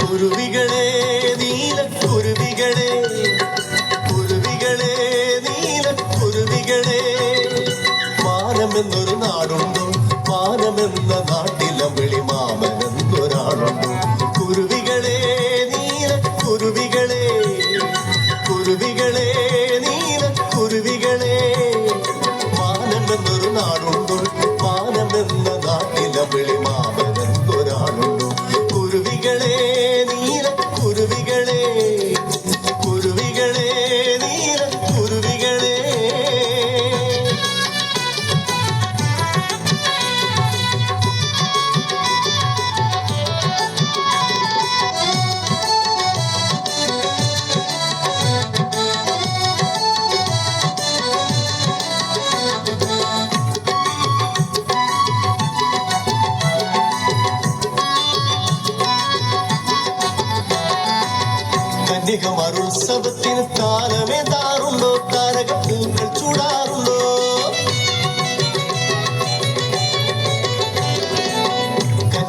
കുരുവികളെ നീല കുരുവികളെ കുരുവികളെ നീല കുരുവികളെ മാനമെന്നൊരു നാടുണ്ടോ മാനമെന്ന നാട്ടിലമ്പിളി മാമനെന്നൊരാളുണ്ടോ കുരുവികളെ നീല കുരുവികളെ കുരുവികളെ നീല കുരുവികളെ മാനമെന്നൊരു നാടുണ്ടോ മാനമെന്ന നാട്ടിലമ്പിളി മാമനെന്നൊരാളുണ്ടോ കുരുവികളെ നീല കുരുവികളെ കുരുവികളെ നീല കുരുവികളെ കന്യകമാരുത്സവത്തിന് താരമേതാറുണ്ടോ താരകപ്പൂക്കൾ ചൂടാറുണ്ടോ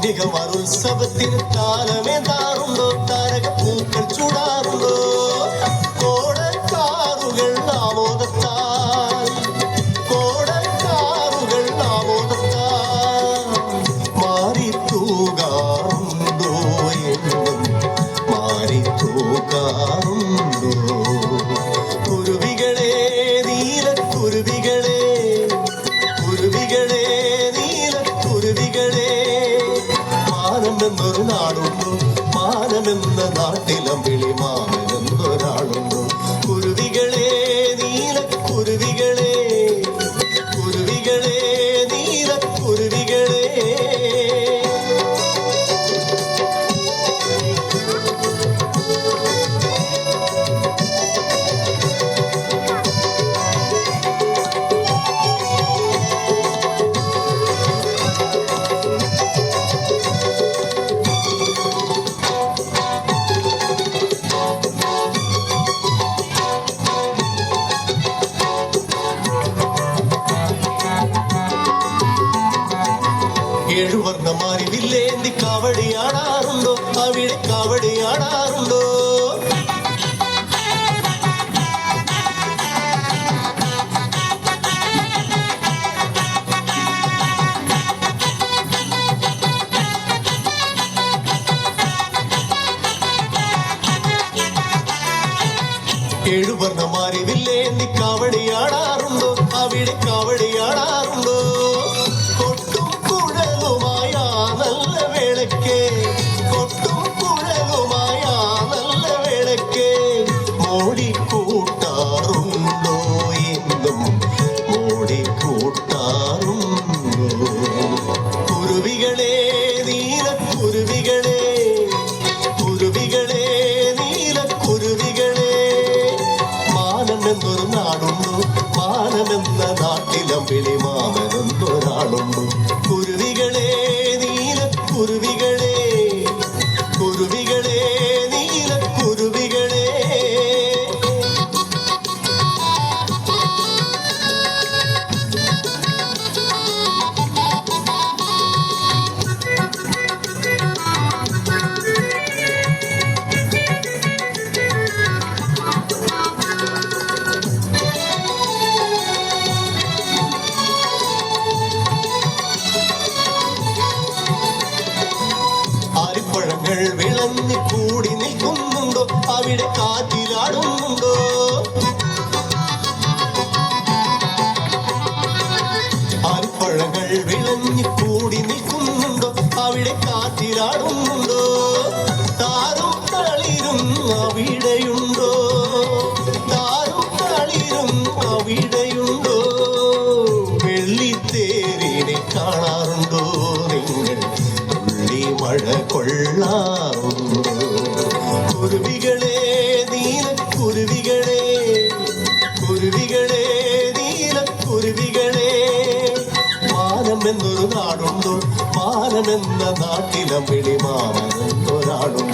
കന്യകമാരുത്സവത്തിന് താരമേതാറുണ്ടോ താരകപ്പൂക്കൾ ചൂടാറുണ്ടോ കോടക്കാറുകൾ ആമോദത്താൽ കോടക്കാറുകൾ ആമോദത്താൽ മാറി തൂകാറുണ്ടോ എന്നും മാറിത്തൂകാറുണ്ടോ കുരുവികളെ നീല കുരുവികളെ കുരുവികളെ നീല കുരുവികളെ മാനമെന്നൊരു നാടുണ്ടോ മാനമെന്ന നാട്ടിലമ്പിളി മാമനെന്നൊരാളുണ്ടോ കുരുവികളെ നീല കുരുവികളെ കുരുവികളെ നീല കുരുവികളെ ഏഴുവർണ്ണമാരി വില്ലേന്തി കാവടിയാടാറുണ്ടോ അവിടെ കാവടിയാടാറുണ്ടോ ഏഴുവർണ്ണമാരി വില്ലേന്തി കാവടിയാടാറുണ്ടോ അവിടെ കാവടിയാടാറുണ്ടോ നല്ല വേളയ്ക്ക് കൊട്ടും കുഴലുമായ നല്ല വേളയ്ക്ക് മോടിക്കൂട്ടാറുണ്ടോ എന്നും മോടിക്കൂട്ടാറുണ്ടോ കുരുവികളെ നീല കുരുവികളെ കുരുവികളെ നീല കുരുവികളെ മാനമെന്നൊരു നാടുണ്ടോ മാനമെന്ന നാട്ടിലമ്പിളി മാമനെന്നൊരാളുണ്ടോ കുരുവികളെ നീല കുരുവികളെ കുരുവികളെ നീല കുരുവികളെ ആരിപ്പഴങ്ങൾ വിളഞ്ഞു കൂടി നിൽക്കുന്നുണ്ടോ അവിടെ കാറ്റിലാടുന്നുണ്ടോ ആരിപ്പഴങ്ങൾ വിളഞ്ഞു കൂടി നിൽക്കുന്നുണ്ടോ അവിടെ കാറ്റിലാടുന്നുണ്ടോ താരും തളിരും മാനമെന്ന നാട്ടിലം വിളിമാമനൊരാളുണ്ട്.